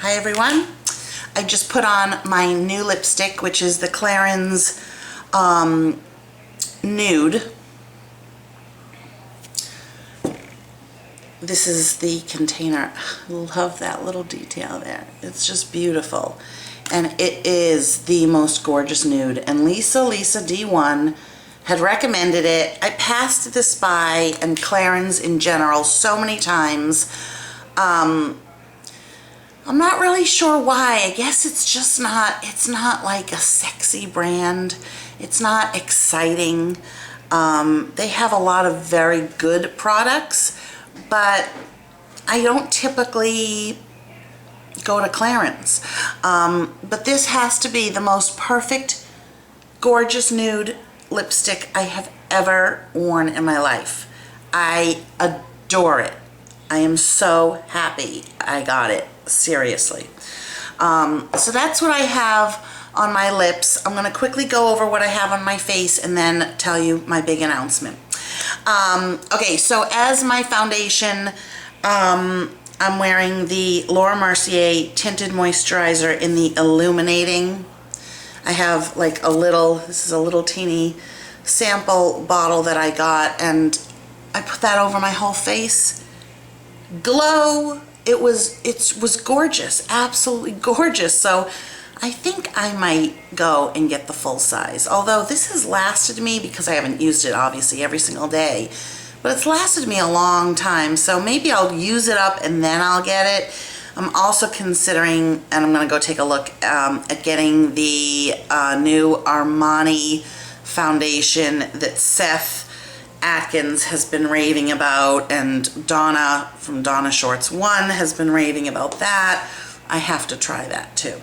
Hi everyone. I just put on my new lipstick, which is the Clarins Nude. This is the container. Love that little detail there. It's just beautiful. And it is the most gorgeous nude. And Lisa D1 had recommended it. I passed this by, and Clarins in general, so many times. I'm not really sure why. I guess it's just not, it's not like a sexy brand. It's not exciting. They have a lot of very good products, but I don't typically go to Clarins. But this has to be the most perfect, gorgeous nude lipstick I have ever worn in my life. I adore it. I am so happy I got it. Seriously. So that's what I have on my lips. I'm going to quickly go over what I have on my face and then tell you my big announcement. Okay, so as my foundation, I'm wearing the Laura Mercier Tinted Moisturizer in the Illuminating. I have like a little, this is a little teeny sample bottle that I got, and I put that over my whole face. Glow. It was gorgeous, absolutely gorgeous. So I think I might go and get the full size. Although this has lasted me, because I haven't used it obviously every single day, but it's lasted me a long time. So maybe I'll use it up and then I'll get it. I'm also considering, and I'm gonna go take a look at getting the new Armani foundation that Seth Atkins has been raving about, and Donna from Donna Shorts 1 has been raving about that. I have to try that too.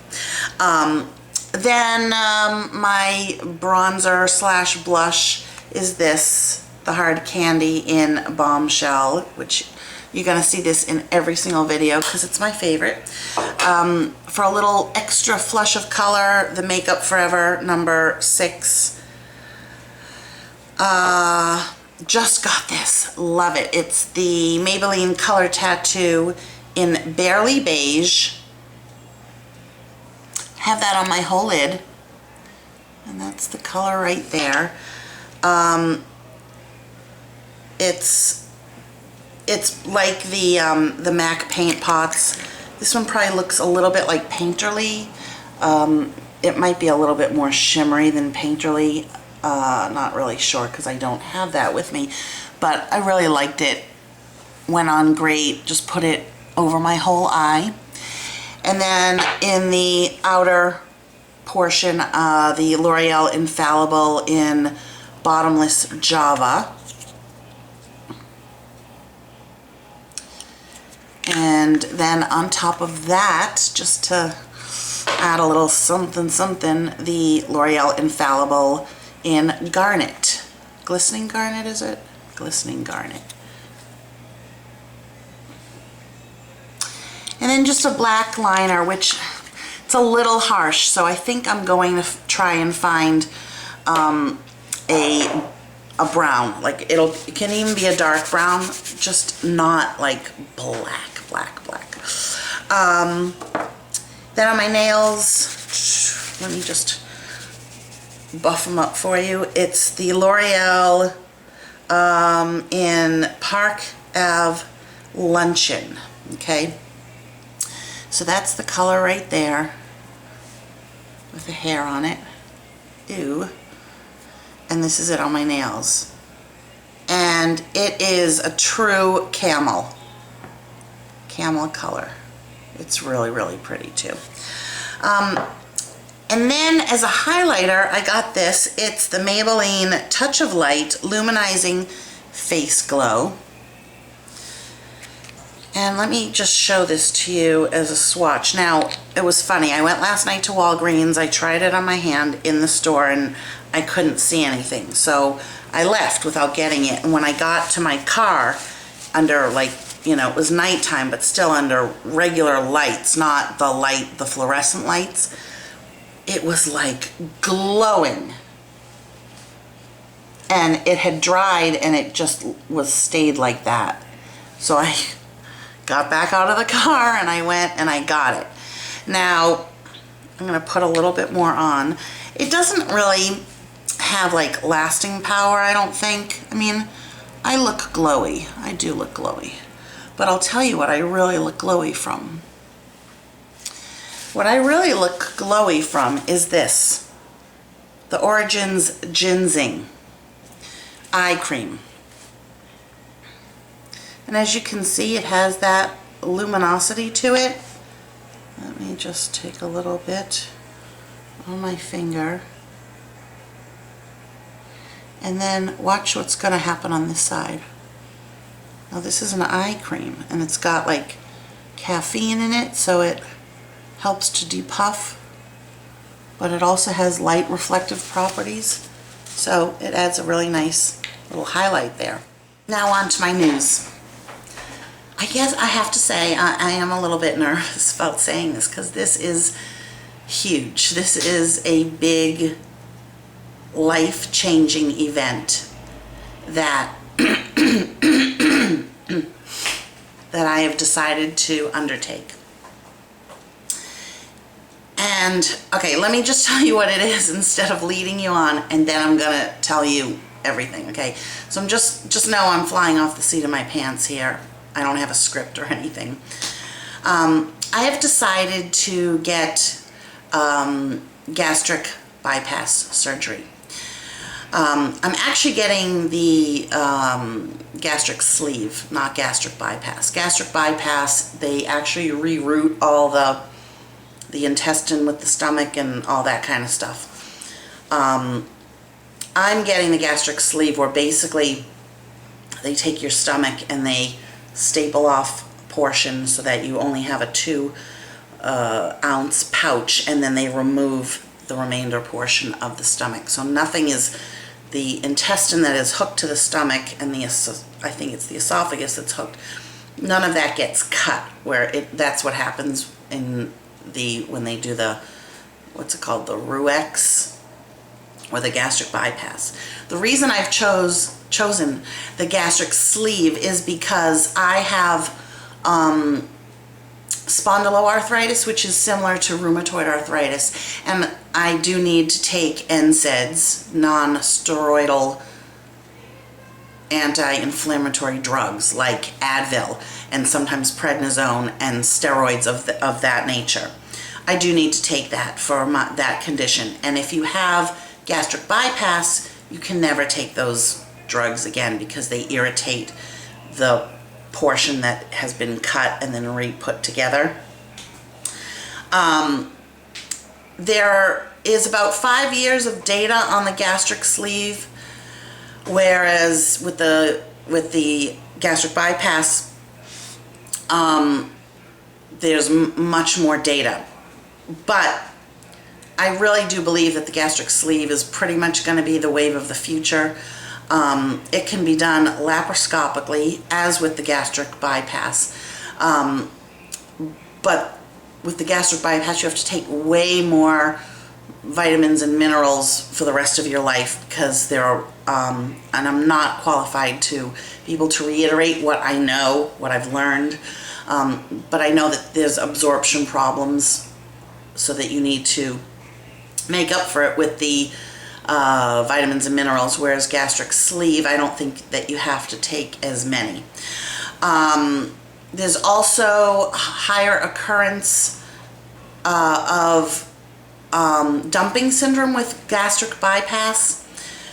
Then my bronzer slash blush is this, the Hard Candy in Bombshell, which you're gonna see this in every single video because it's my favorite. For a little extra flush of color, the Makeup Forever number 6. Just got this, love it. It's the Maybelline Color Tattoo in Barely Beige. Have that on my whole lid, and that's the color right there. It's like the MAC paint pots. This one probably looks a little bit like Painterly. It might be a little bit more shimmery than Painterly. Not really sure because I don't have that with me, but I really liked it. Went on great. Just put it over my whole eye. And then in the outer portion, the L'Oreal Infallible in Bottomless Java. And then on top of that, just to add a little something, the L'Oreal Infallible in Garnet. Glistening Garnet, is it? Glistening Garnet. And then just a black liner, which it's a little harsh, so I think I'm going to try and find a brown. Like it can even be a dark brown, just not like black. Then on my nails, let me just buff them up for you. It's the L'Oreal in Park Ave Luncheon. Okay, so that's the color right there with the hair on it. Ew. And this is it on my nails, and it is a true camel color. It's really pretty too. And then as a highlighter, I got this. It's the Maybelline Touch of Light Luminizing Face Glow. And let me just show this to you as a swatch. Now, it was funny. I went last night to Walgreens. I tried it on my hand in the store and I couldn't see anything. So I left without getting it. And when I got to my car, under like, you know, it was nighttime, but still under regular lights, not the fluorescent lights, it was like glowing. And it had dried and it just was stayed like that. So I got back out of the car and I went and I got it. Now, I'm going to put a little bit more on. It doesn't really have like lasting power, I don't think. I mean, I look glowy. I do look glowy. But I'll tell you what I really look glowy from. What I really look glowy from is this. The Origins Ginseng Eye Cream. And as you can see, it has that luminosity to it. Let me just take a little bit on my finger. And then watch what's going to happen on this side. Now this is an eye cream, and it's got like caffeine in it, so it helps to depuff, but it also has light reflective properties, so it adds a really nice little highlight there. Now on to my news. I guess I have to say I am a little bit nervous about saying this because this is huge. This is a big life-changing event that that I have decided to undertake. And okay, let me just tell you what it is instead of leading you on, and then I'm gonna tell you everything, okay? So I'm just know I'm flying off the seat of my pants here. I don't have a script or anything. I have decided to get gastric bypass surgery. I'm actually getting the gastric sleeve, not gastric bypass. Gastric bypass, they actually reroute all the intestine with the stomach and all that kind of stuff. I'm getting the gastric sleeve, where basically they take your stomach and they staple off a portion so that you only have a 2-ounce pouch, and then they remove the remainder portion of the stomach. So nothing is the intestine that is hooked to the stomach, and I think it's the esophagus that's hooked. None of that gets cut, where that's what happens in when they do the, what's it called, the RUEX, or the gastric bypass. The reason I've chosen the gastric sleeve is because I have spondyloarthritis, which is similar to rheumatoid arthritis, and I do need to take NSAIDs, non-steroidal anti-inflammatory drugs like Advil and sometimes prednisone and steroids of that nature. I do need to take that for that condition, and if you have gastric bypass, you can never take those drugs again because they irritate the portion that has been cut and then re-put together. There is about 5 years of data on the gastric sleeve, whereas with the gastric bypass, there's much more data. But I really do believe that the gastric sleeve is pretty much going to be the wave of the future. It can be done laparoscopically, as with the gastric bypass. But with the gastric bypass, you have to take way more vitamins and minerals for the rest of your life, because there are, and I'm not qualified to be able to reiterate what I know, what I've learned, but I know that there's absorption problems, so that you need to make up for it with the vitamins and minerals, whereas gastric sleeve, I don't think that you have to take as many. There's also higher occurrence of dumping syndrome with gastric bypass,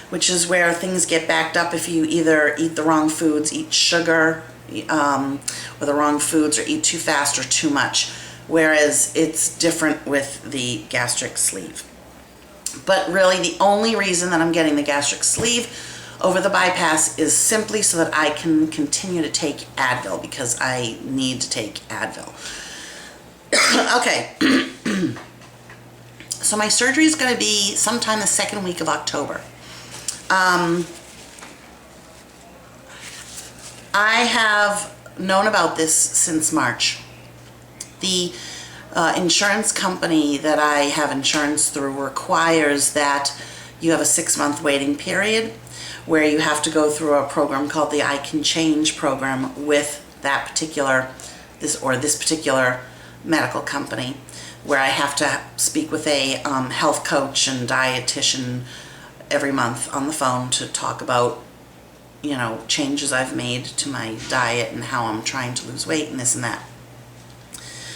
which is where things get backed up if you either eat the wrong foods, eat sugar, or the wrong foods, or eat too fast or too much, whereas it's different with the gastric sleeve. But really, the only reason that I'm getting the gastric sleeve over the bypass is simply so that I can continue to take Advil, because I need to take Advil. Okay. So my surgery is going to be sometime the second week of October. I have known about this since March. The insurance company that I have insurance through requires that you have a 6-month waiting period, where you have to go through a program called the I Can Change program with this particular medical company, where I have to speak with a health coach and dietitian every month on the phone to talk about, you know, changes I've made to my diet and how I'm trying to lose weight and this and that.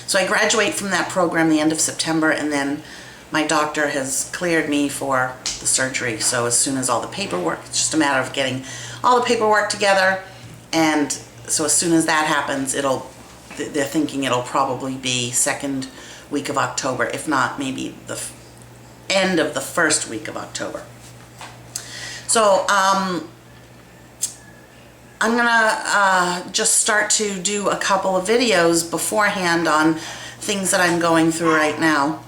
So I graduate from that program the end of September, and then my doctor has cleared me for the surgery. So as soon as all the paperwork, it's just a matter of getting all the paperwork together, and so as soon as that happens, they're thinking it'll probably be second week of October, if not maybe the end of the first week of October. So I'm gonna just start to do a couple of videos beforehand on things that I'm going through right now.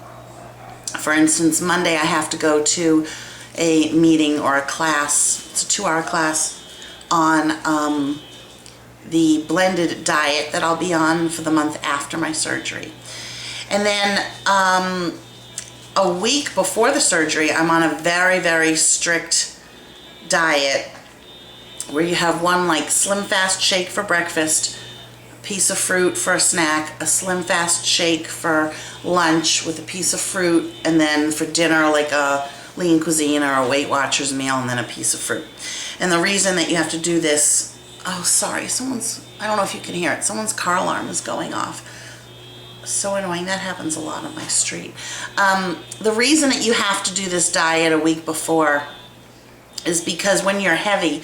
For instance, Monday I have to go to a meeting or a class. It's a 2-hour class on the blended diet that I'll be on for the month after my surgery. And then a week before the surgery, I'm on a very, very strict diet where you have one like Slim Fast shake for breakfast, a piece of fruit for a snack, a Slim Fast shake for lunch with a piece of fruit, and then for dinner like a Lean Cuisine or a Weight Watchers meal, and then a piece of fruit. And the reason that you have to do this, oh sorry, I don't know if you can hear it, someone's car alarm is going off. So annoying, that happens a lot on my street. The reason that you have to do this diet a week before is because when you're heavy,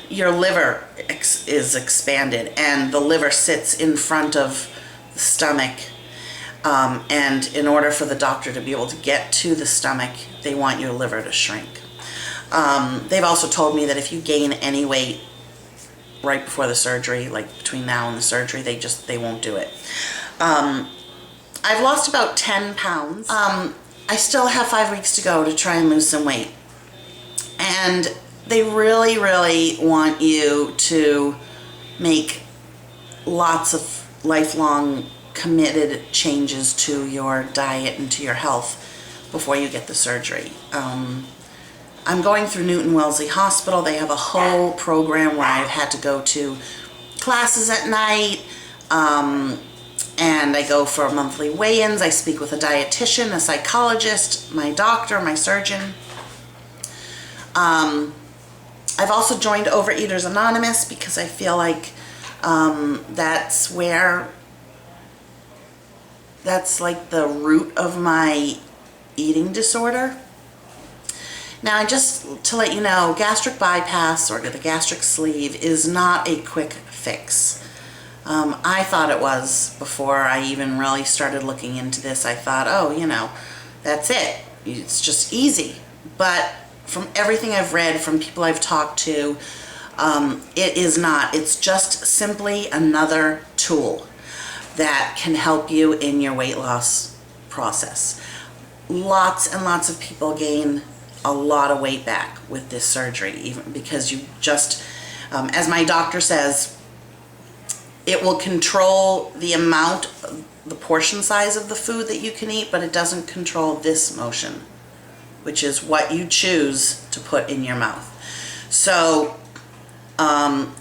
your liver is expanded, and the liver sits in front of the stomach, and in order for the doctor to be able to get to the stomach, they want your liver to shrink. They've also told me that if you gain any weight right before the surgery, like between now and the surgery, they won't do it. I've lost about 10 pounds. I still have 5 weeks to go to try and lose some weight. And they really, really want you to make lots of lifelong committed changes to your diet and to your health before you get the surgery. I'm going through Newton Wellesley Hospital. They have a whole program where I've had to go to classes at night, and I go for monthly weigh-ins. I speak with a dietitian, a psychologist, my doctor, my surgeon. I've also joined Overeaters Anonymous because I feel like that's like the root of my eating disorder. Now, just to let you know, gastric bypass or the gastric sleeve is not a quick fix. I thought it was before I even really started looking into this. I thought, oh, you know, that's it. It's just easy. But from everything I've read, from people I've talked to, it is not. It's just simply another tool that can help you in your weight loss process. Lots and lots of people gain a lot of weight back with this surgery, even because you just, as my doctor says, it will control the amount, the portion size of the food that you can eat, but it doesn't control this motion, which is what you choose to put in your mouth. So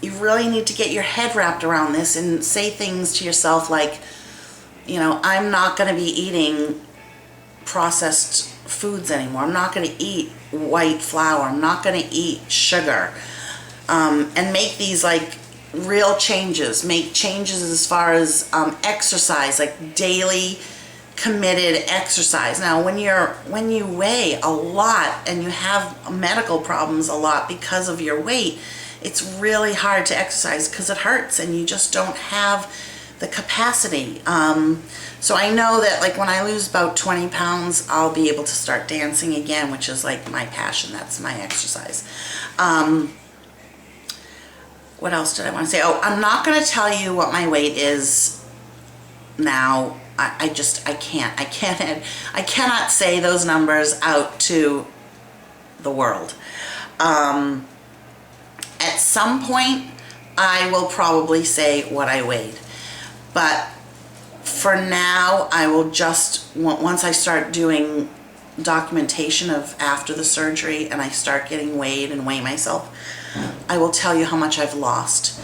you really need to get your head wrapped around this and say things to yourself like, you know, I'm not going to be eating processed foods anymore. I'm not going to eat white flour. I'm not going to eat sugar. And make these like real changes. Make changes as far as exercise, like daily committed exercise. Now, when you weigh a lot and you have medical problems a lot because of your weight, it's really hard to exercise because it hurts and you just don't have the capacity. So I know that like when I lose about 20 pounds, I'll be able to start dancing again, which is like my passion. That's my exercise. What else did I want to say? Oh, I'm not going to tell you what my weight is now. I cannot say those numbers out to the world. At some point, I will probably say what I weighed. But for now, I will just, once I start doing documentation of after the surgery and I start getting weighed and weigh myself, I will tell you how much I've lost.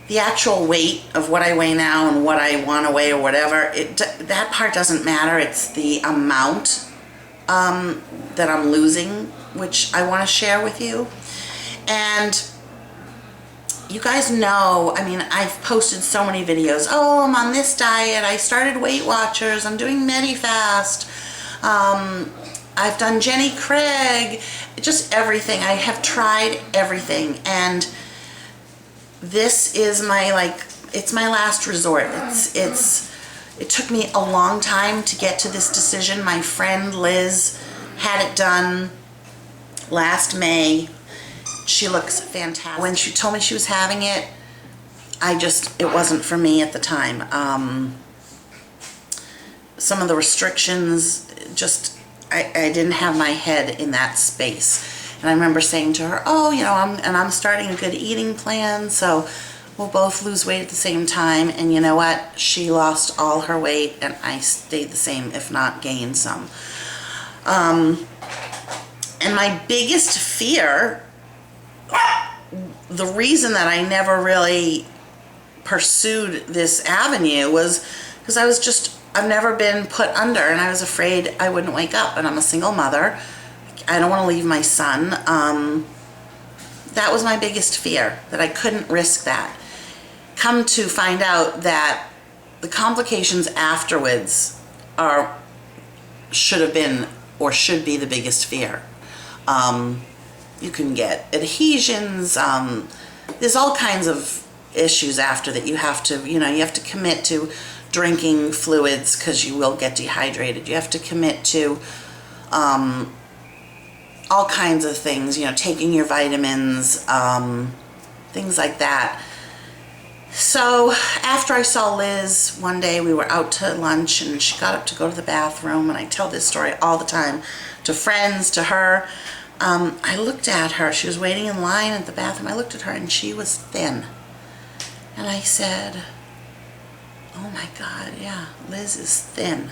the actual weight of what I weigh now and what I want to weigh or whatever, that part doesn't matter. It's the amount that I'm losing, which I want to share with you. And you guys know, I mean, I've posted so many videos. Oh, I'm on this diet. I started Weight Watchers. I'm doing MediFast. I've done Jenny Craig. Just everything. I have tried everything. And this is my, like, it's my last resort. It took me a long time to get to this decision. My friend Liz had it done last May. She looks fantastic. When she told me she was having it, it wasn't for me at the time. Some of the restrictions, I didn't have my head in that space. And I remember saying to her, oh, you know, I'm starting a good eating plan, so we'll both lose weight at the same time. And you know what? She lost all her weight and I stayed the same, if not gained some. And my biggest fear, the reason that I never really pursued this avenue was because I've never been put under, and I was afraid I wouldn't wake up, and I'm a single mother. I don't want to leave my son. That was my biggest fear, that I couldn't risk that. Come to find out that the complications afterwards should have been or should be the biggest fear. You can get adhesions. There's all kinds of issues after that. You have to commit to drinking fluids because you will get dehydrated. You have to commit to all kinds of things, taking your vitamins, things like that. So after I saw Liz one day, we were out to lunch and she got up to go to the bathroom, and I tell this story all the time to friends, to her. I looked at her. She was waiting in line at the bathroom. I looked at her and she was thin. And I said, oh my God, yeah, Liz is thin.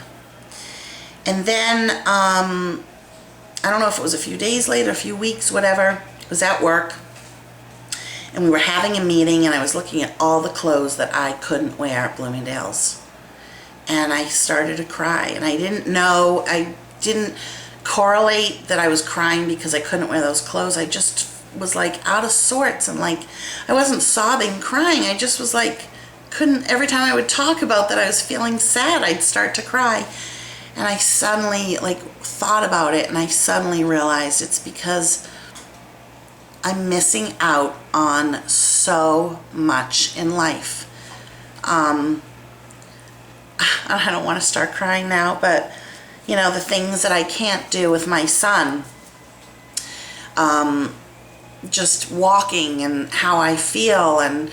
And then, I don't know if it was a few days later, a few weeks, whatever, I was at work and we were having a meeting and I was looking at all the clothes that I couldn't wear at Bloomingdale's. And I started to cry, and I didn't correlate that I was crying because I couldn't wear those clothes. I just was like out of sorts, and like I wasn't sobbing, crying. I just was like, every time I would talk about that I was feeling sad, I'd start to cry. And I suddenly thought about it, and I suddenly realized it's because I'm missing out on so much in life. I don't want to start crying now, but the things that I can't do with my son, just walking and how I feel, and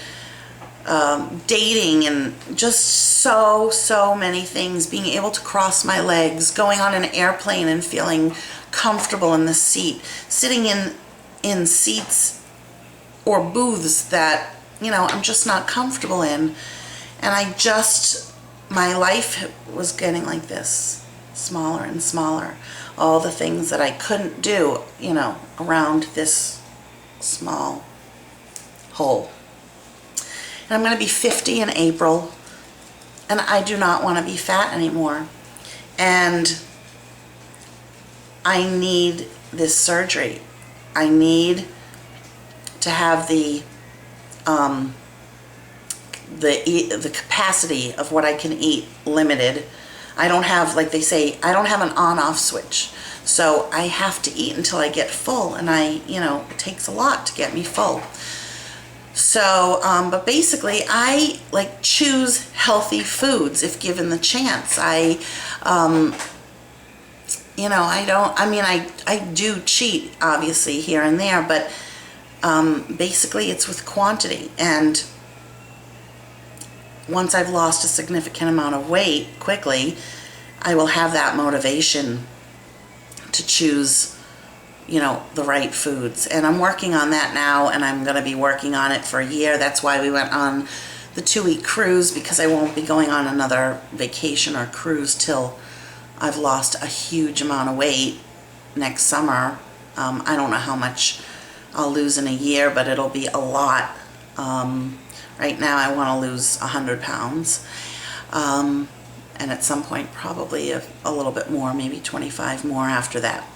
dating, and just so many things, being able to cross my legs, going on an airplane and feeling comfortable in the seat, sitting in seats or booths that I'm just not comfortable in. And my life was getting like this, smaller and smaller. All the things that I couldn't do, around this small hole. And I'm going to be 50 in April, and I do not want to be fat anymore. And I need this surgery. I need to have the capacity of what I can eat limited. I don't have, like they say, I don't have an on-off switch. So I have to eat until I get full, and it takes a lot to get me full. So, but basically I choose healthy foods if given the chance. I do cheat obviously here and there, but basically it's with quantity. And once I've lost a significant amount of weight quickly, I will have that motivation to choose, the right foods. And I'm working on that now, and I'm going to be working on it for a year. That's why we went on the 2-week cruise, because I won't be going on another vacation or cruise till I've lost a huge amount of weight next summer. I don't know how much I'll lose in a year, but it'll be a lot. Right now I want to lose 100 pounds. And at some point probably a little bit more, maybe 25 more after that.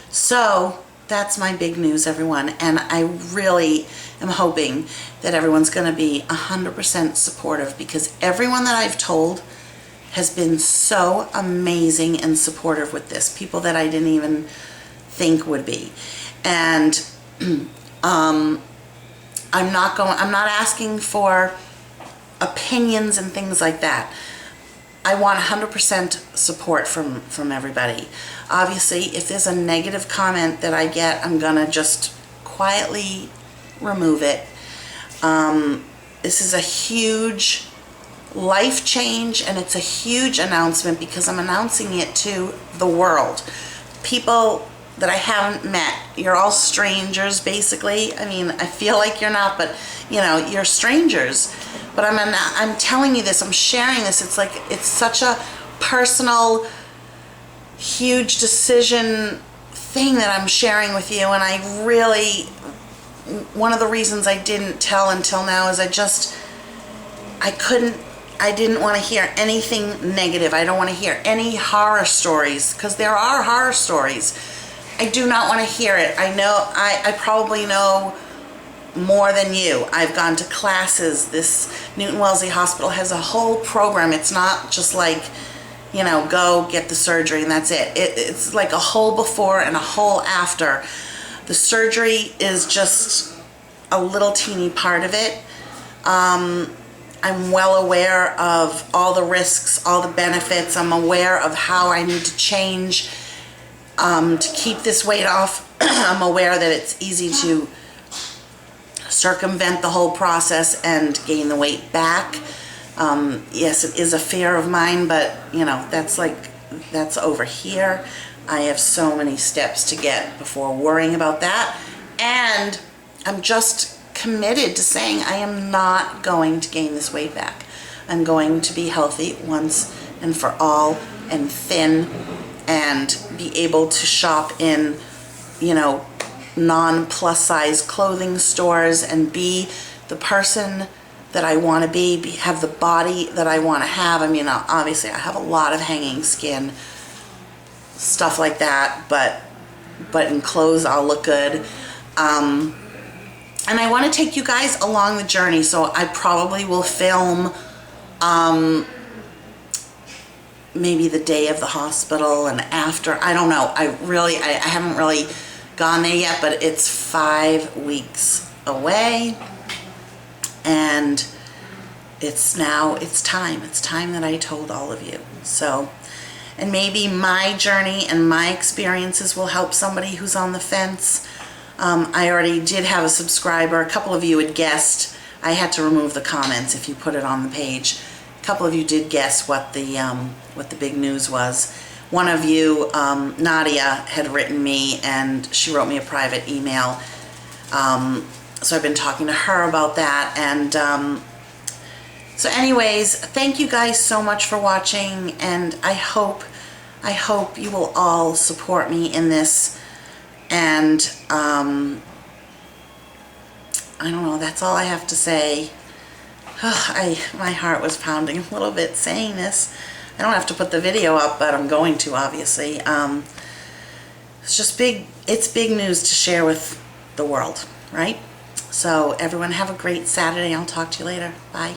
So that's my big news, everyone, and I really am hoping that everyone's going to be 100% supportive, because everyone that I've told has been so amazing and supportive with this. People that I didn't even think would be. And I'm not asking for opinions and things like that. I want 100% support from everybody. Obviously, if there's a negative comment that I get, I'm gonna just quietly remove it. This is a huge life change, and it's a huge announcement because I'm announcing it to the world. People that I haven't met, you're all strangers basically. I mean, I feel like you're not, but you know, you're strangers. But I'm telling you this, I'm sharing this. It's like, it's such a personal, huge decision thing that I'm sharing with you. And I really, one of the reasons I didn't tell until now is I didn't want to hear anything negative. I don't want to hear any horror stories, because there are horror stories. I do not want to hear it. I know, I probably know more than you. I've gone to classes. This Newton Wellesley Hospital has a whole program. It's not just like, you know, go get the surgery and that's it. It's like a whole before and a whole after. The surgery is just a little teeny part of it. I'm well aware of all the risks, all the benefits. I'm aware of how I need to change to keep this weight off. I'm aware that it's easy to circumvent the whole process and gain the weight back. Yes, it is a fear of mine, but you know, that's over here. I have so many steps to get before worrying about that. And I'm just committed to saying I am not going to gain this weight back. I'm going to be healthy once and for all, and thin, and be able to shop in, you know, non-plus size clothing stores and be the person that I want to be, have the body that I want to have. I mean, obviously I have a lot of hanging skin, stuff like that, but in clothes I'll look good. And I want to take you guys along the journey, so I probably will film maybe the day of the hospital and after. I don't know. I haven't really gone there yet, but it's 5 weeks away, and it's time that I told all of you. So, and maybe my journey and my experiences will help somebody who's on the fence. I already did have a subscriber. A couple of you had guessed. I had to remove the comments if you put it on the page. A couple of you did guess what the big news was. One of you, Nadia, had written me, and she wrote me a private email. So I've been talking to her about that. And so anyways, thank you guys so much for watching, and I hope you will all support me in this. And I don't know, that's all I have to say. My heart was pounding a little bit saying this. I don't have to put the video up, but I'm going to, obviously. It's just it's big news to share with the world, right? So everyone have a great Saturday. I'll talk to you later. Bye.